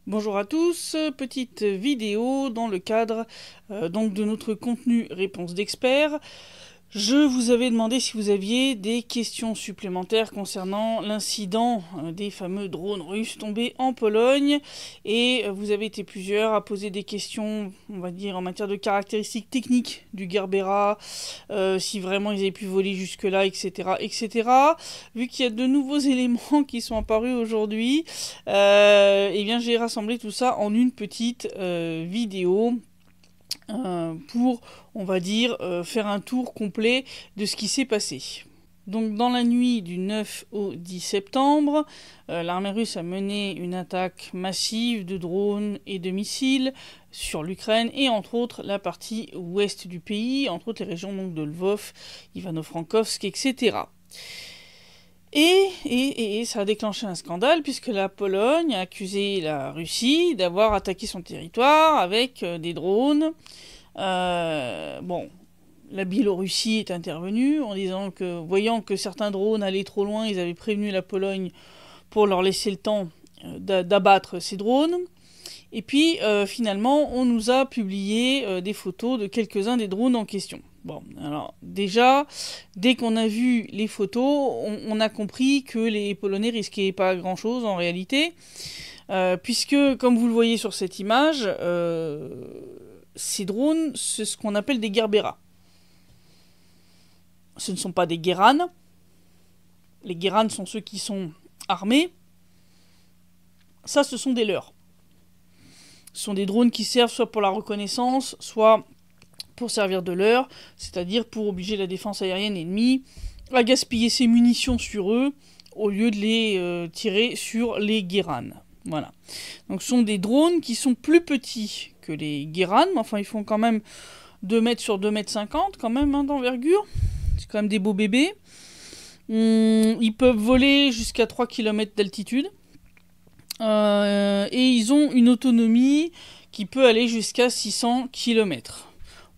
Bonjour à tous, petite vidéo dans le cadre donc de notre contenu réponse d'experts. Je vous avais demandé si vous aviez des questions supplémentaires concernant l'incident des fameux drones russes tombés en Pologne, et vous avez été plusieurs à poser des questions, on va dire, en matière de caractéristiques techniques du Gerbera, si vraiment ils avaient pu voler jusque-là, etc., etc. Vu qu'il y a de nouveaux éléments qui sont apparus aujourd'hui, eh bien j'ai rassemblé tout ça en une petite vidéo pour, on va dire, faire un tour complet de ce qui s'est passé. Donc dans la nuit du 9 au 10 septembre, l'armée russe a mené une attaque massive de drones et de missiles sur l'Ukraine et entre autres la partie ouest du pays, entre autres les régions donc, de Lvov, Ivano-Frankovsk, etc. Et ça a déclenché un scandale puisque la Pologne a accusé la Russie d'avoir attaqué son territoire avec des drones. Bon, la Biélorussie est intervenue en disant que, voyant que certains drones allaient trop loin, ils avaient prévenu la Pologne pour leur laisser le temps d'abattre ces drones. Et puis finalement, on nous a publié des photos de quelques-uns des drones en question. Bon, alors déjà, dès qu'on a vu les photos, on a compris que les Polonais risquaient pas grand-chose en réalité, puisque, comme vous le voyez sur cette image, ces drones, c'est ce qu'on appelle des Gerbera. Ce ne sont pas des Geran. Les Geran sont ceux qui sont armés. Ça, ce sont des leurs. Ce sont des drones qui servent soit pour la reconnaissance, soit pour servir de leurre, c'est-à-dire pour obliger la défense aérienne ennemie à gaspiller ses munitions sur eux au lieu de les tirer sur les Geran. Voilà. Donc ce sont des drones qui sont plus petits que les Geran, mais enfin ils font quand même 2 mètres sur 2 mètres 50 quand même hein, d'envergure. C'est quand même des beaux bébés. Ils peuvent voler jusqu'à 3 km d'altitude. Et ils ont une autonomie qui peut aller jusqu'à 600 km.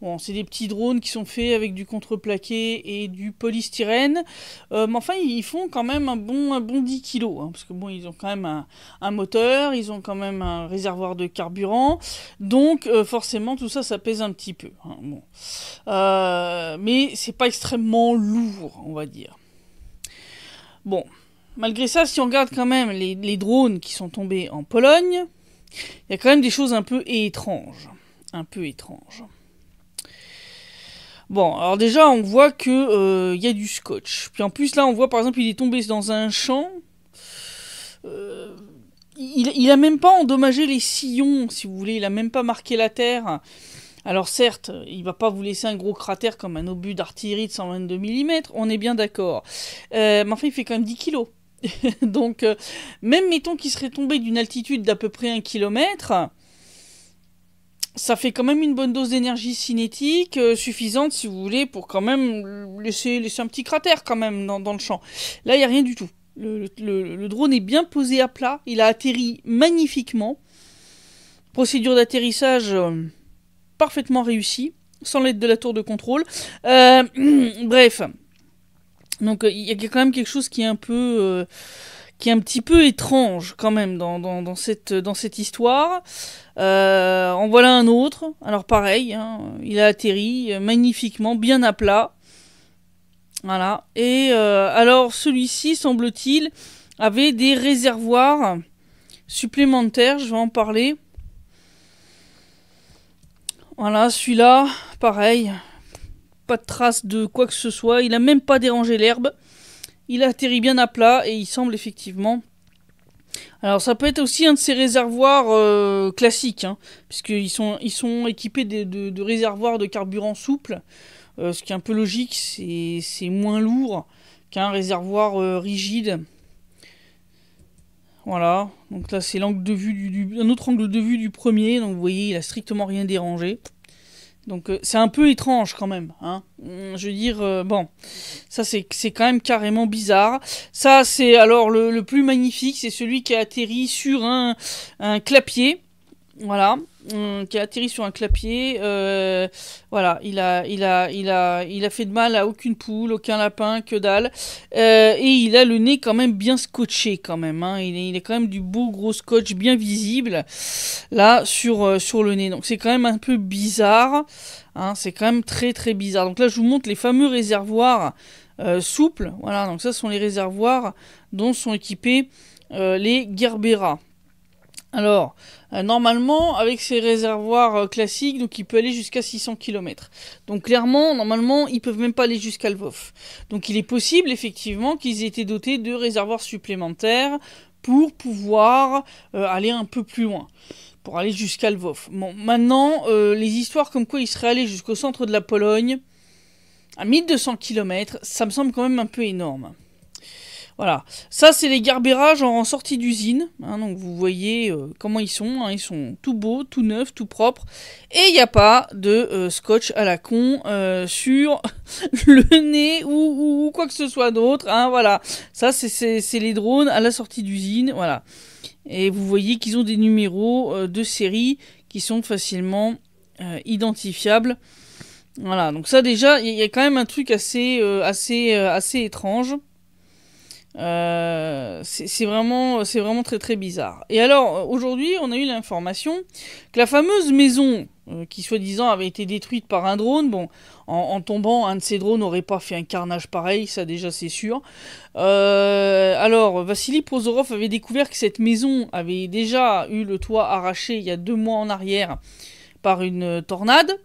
Bon, c'est des petits drones qui sont faits avec du contreplaqué et du polystyrène. Mais enfin, ils font quand même un bon 10 kg. Hein, parce que bon, ils ont quand même un moteur, ils ont quand même un réservoir de carburant. Donc, forcément, tout ça, ça pèse un petit peu. Hein, bon. Mais c'est pas extrêmement lourd, on va dire. Bon. Malgré ça, si on regarde quand même les drones qui sont tombés en Pologne, il y a quand même des choses un peu étranges. Un peu étranges. Bon, alors déjà, on voit que y a du scotch. Puis en plus, là, on voit, par exemple, il est tombé dans un champ. Il a même pas endommagé les sillons, si vous voulez. Il a même pas marqué la terre. Alors certes, il va pas vous laisser un gros cratère comme un obus d'artillerie de 122 mm, on est bien d'accord. Mais enfin, il fait quand même 10 kilos. Donc, même mettons qu'il serait tombé d'une altitude d'à peu près 1 km, ça fait quand même une bonne dose d'énergie cinétique suffisante, si vous voulez, pour quand même laisser un petit cratère quand même dans le champ. Là, il n'y a rien du tout. Le drone est bien posé à plat, il a atterri magnifiquement. Procédure d'atterrissage parfaitement réussie, sans l'aide de la tour de contrôle. Bref. Donc il y a quand même quelque chose qui est un peu... qui est un petit peu étrange quand même dans cette histoire. En voilà un autre. Alors pareil, hein, il a atterri magnifiquement, bien à plat. Voilà. Et alors celui-ci, semble-t-il, avait des réservoirs supplémentaires. Je vais en parler. Voilà, celui-là, pareil. Pas de trace de quoi que ce soit. Il a même pas dérangé l'herbe. Il a atterri bien à plat et il semble effectivement... Alors ça peut être aussi un de ces réservoirs classiques, hein, puisqu'ils sont équipés de réservoirs de carburant souple, ce qui est un peu logique, c'est moins lourd qu'un réservoir rigide. Voilà, donc là c'est l'angle de vue un autre angle de vue du premier, donc vous voyez il a strictement rien dérangé. Donc c'est un peu étrange quand même, hein. Je veux dire, bon, ça c'est quand même carrément bizarre. Ça c'est alors le plus magnifique, c'est celui qui a atterri sur un clapier, voilà. qui a atterri sur un clapier. Voilà, il a fait de mal à aucune poule, aucun lapin, que dalle. Et il a le nez quand même bien scotché quand même. Hein. Il est quand même du beau gros scotch bien visible là sur le nez. Donc c'est quand même un peu bizarre. Hein, c'est quand même très très bizarre. Donc là je vous montre les fameux réservoirs souples. Voilà, donc ça ce sont les réservoirs dont sont équipés les Gerbera. Alors, normalement, avec ces réservoirs classiques, donc il peut aller jusqu'à 600 km. Donc clairement, normalement, ils peuvent même pas aller jusqu'à Lvov. Donc il est possible, effectivement, qu'ils aient été dotés de réservoirs supplémentaires pour pouvoir aller un peu plus loin, pour aller jusqu'à Lvov. Bon, maintenant, les histoires comme quoi ils seraient allés jusqu'au centre de la Pologne, à 1200 km, ça me semble quand même un peu énorme. Voilà, ça c'est les Gerbera genre en sortie d'usine, hein, donc vous voyez comment ils sont tout beaux, tout neufs, tout propres, et il n'y a pas de scotch à la con sur le nez ou quoi que ce soit d'autre, hein, voilà, ça c'est les drones à la sortie d'usine, voilà, et vous voyez qu'ils ont des numéros de série qui sont facilement identifiables, voilà, donc ça déjà, il y a quand même un truc assez étrange. C'est vraiment très très bizarre. Et alors aujourd'hui on a eu l'information que la fameuse maison qui soi-disant avait été détruite par un drone, bon en tombant un de ces drones n'aurait pas fait un carnage pareil, ça déjà c'est sûr. Alors Vassili Prozorov avait découvert que cette maison avait déjà eu le toit arraché il y a 2 mois en arrière par une tornade.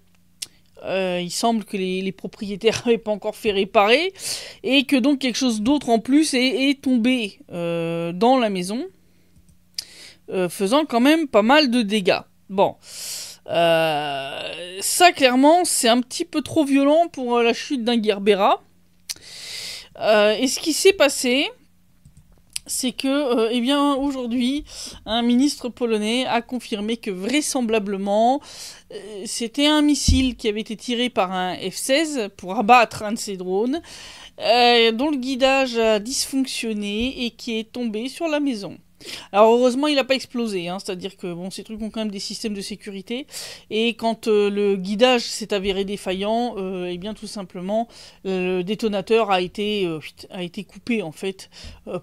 Il semble que les propriétaires n'avaient pas encore fait réparer et que donc quelque chose d'autre en plus est tombé dans la maison, faisant quand même pas mal de dégâts. Bon, ça clairement c'est un petit peu trop violent pour la chute d'un Gerbera. Et ce qui s'est passé, c'est que, eh bien, aujourd'hui, un ministre polonais a confirmé que vraisemblablement, c'était un missile qui avait été tiré par un F-16 pour abattre un de ces drones, dont le guidage a dysfonctionné et qui est tombé sur la maison. Alors heureusement il n'a pas explosé, hein, c'est-à-dire que bon, ces trucs ont quand même des systèmes de sécurité, et quand le guidage s'est avéré défaillant, et bien tout simplement le détonateur a été coupé en fait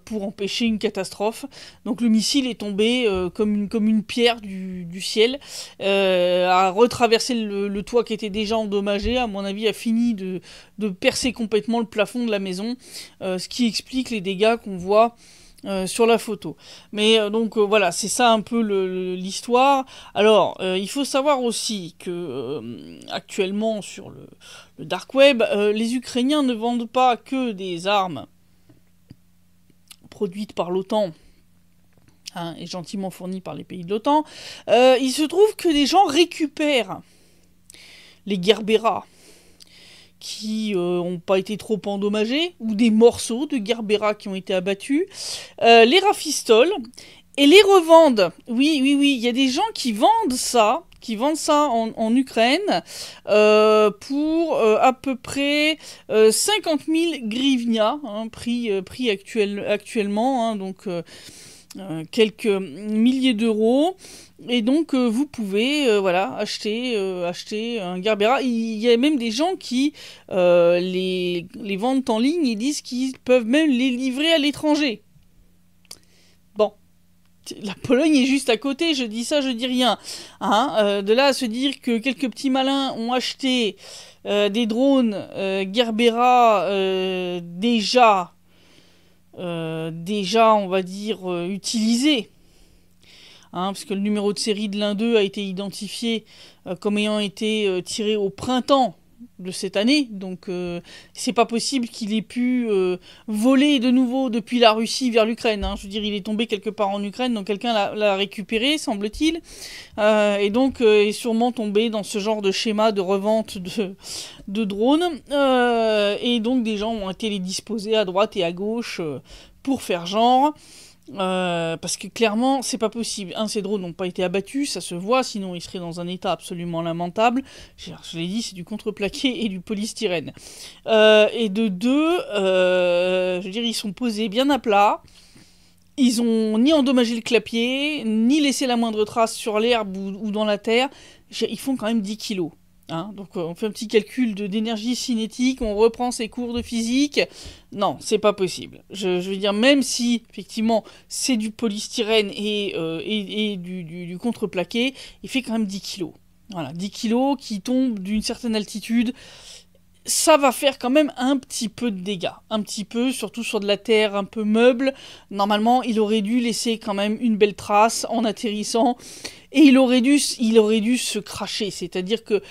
pour empêcher une catastrophe. Donc le missile est tombé comme une pierre du ciel, a retraversé le toit qui était déjà endommagé, à mon avis a fini de percer complètement le plafond de la maison, ce qui explique les dégâts qu'on voit sur la photo. Mais donc voilà, c'est ça un peu l'histoire. Alors, il faut savoir aussi que actuellement sur le dark web, les Ukrainiens ne vendent pas que des armes produites par l'OTAN, hein, et gentiment fournies par les pays de l'OTAN. Il se trouve que des gens récupèrent les Gerbera qui n'ont pas été trop endommagés, ou des morceaux de Gerbera qui ont été abattus, les rafistolent et les revendent. Oui, il y a des gens qui vendent ça en Ukraine pour à peu près 50 000 grivnia, hein, prix actuellement, hein, donc quelques milliers d'euros. Et donc vous pouvez voilà, acheter un Gerbera. Il y a même des gens qui les vendent en ligne et disent qu'ils peuvent même les livrer à l'étranger. Bon, la Pologne est juste à côté, je dis ça, je dis rien. Hein, de là à se dire que quelques petits malins ont acheté des drones Gerbera déjà on va dire utilisés. Hein, parce que le numéro de série de l'un d'eux a été identifié comme ayant été tiré au printemps de cette année, donc c'est pas possible qu'il ait pu voler de nouveau depuis la Russie vers l'Ukraine, hein. Je veux dire, il est tombé quelque part en Ukraine, donc quelqu'un l'a récupéré, semble-t-il, et donc est sûrement tombé dans ce genre de schéma de revente de drones, et donc des gens ont été les disposer à droite et à gauche pour faire genre. Parce que clairement c'est pas possible. Ces drones n'ont pas été abattus, ça se voit, sinon ils seraient dans un état absolument lamentable. Je l'ai dit, c'est du contreplaqué et du polystyrène. Et de deux, je veux dire, ils sont posés bien à plat. Ils ont ni endommagé le clapier, ni laissé la moindre trace sur l'herbe ou dans la terre. Ils font quand même 10 kilos. Hein, donc on fait un petit calcul d'énergie cinétique, on reprend ses cours de physique. Non, c'est pas possible. Je veux dire, même si effectivement c'est du polystyrène et du contreplaqué, il fait quand même 10 kilos. Voilà, 10 kilos qui tombent d'une certaine altitude. Ça va faire quand même un petit peu de dégâts. Un petit peu, surtout sur de la terre un peu meuble. Normalement, il aurait dû laisser quand même une belle trace en atterrissant. Et il aurait dû se cracher. C'est-à-dire que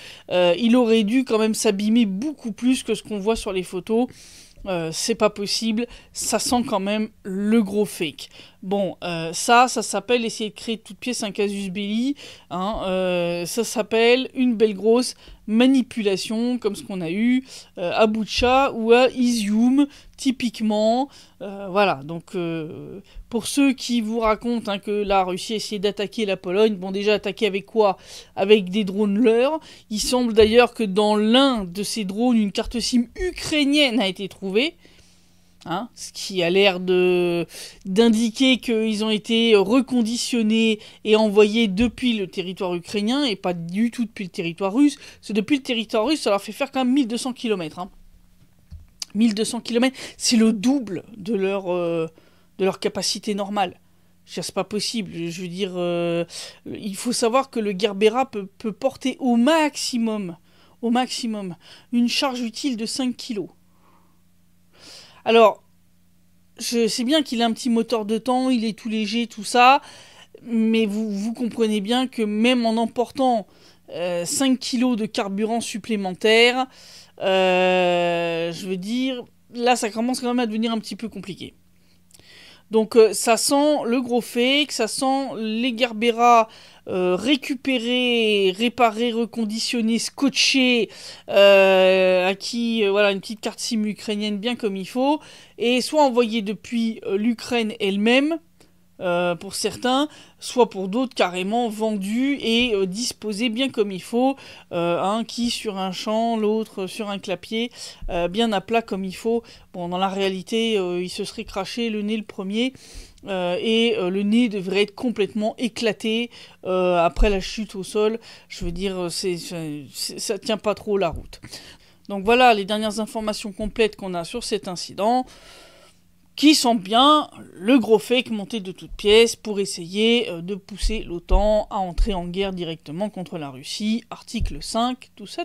il aurait dû quand même s'abîmer beaucoup plus que ce qu'on voit sur les photos. C'est pas possible, ça sent quand même le gros fake. Bon, ça s'appelle essayer de créer de toutes pièces un casus belli. Hein, ça s'appelle une belle grosse manipulation, comme ce qu'on a eu à Boutcha ou à Izium, typiquement. Voilà, donc pour ceux qui vous racontent hein, que la Russie a essayé d'attaquer la Pologne, bon déjà attaquer avec quoi? Avec des drones leur. Il semble d'ailleurs que dans l'un de ces drones, une carte SIM ukrainienne a été trouvée. Hein, ce qui a l'air d'indiquer qu'ils ont été reconditionnés et envoyés depuis le territoire ukrainien et pas du tout depuis le territoire russe. Parce que depuis le territoire russe, ça leur fait faire quand même 1200 km. Hein. 1200 km, c'est le double de leur capacité normale. C'est pas possible. Je veux dire, il faut savoir que le Gerbera peut porter au maximum, une charge utile de 5 kg. Alors, je sais bien qu'il a un petit moteur de temps, il est tout léger, tout ça, mais vous comprenez bien que même en emportant 5 kg de carburant supplémentaire, je veux dire, là ça commence quand même à devenir un petit peu compliqué. Donc ça sent le gros fake, ça sent les Gerbera récupérés, réparés, reconditionnés, scotchés, à qui voilà une petite carte SIM ukrainienne bien comme il faut, et soit envoyés depuis l'Ukraine elle-même, pour certains, soit pour d'autres carrément vendus et disposés bien comme il faut, un qui sur un champ, l'autre sur un clapier, bien à plat comme il faut. Bon, dans la réalité, il se serait craché le nez le premier, et le nez devrait être complètement éclaté après la chute au sol. Je veux dire, ça tient pas trop la route. Donc voilà les dernières informations complètes qu'on a sur cet incident, qui sent bien le gros fake monté de toutes pièces pour essayer de pousser l'OTAN à entrer en guerre directement contre la Russie, article 5, tout ça.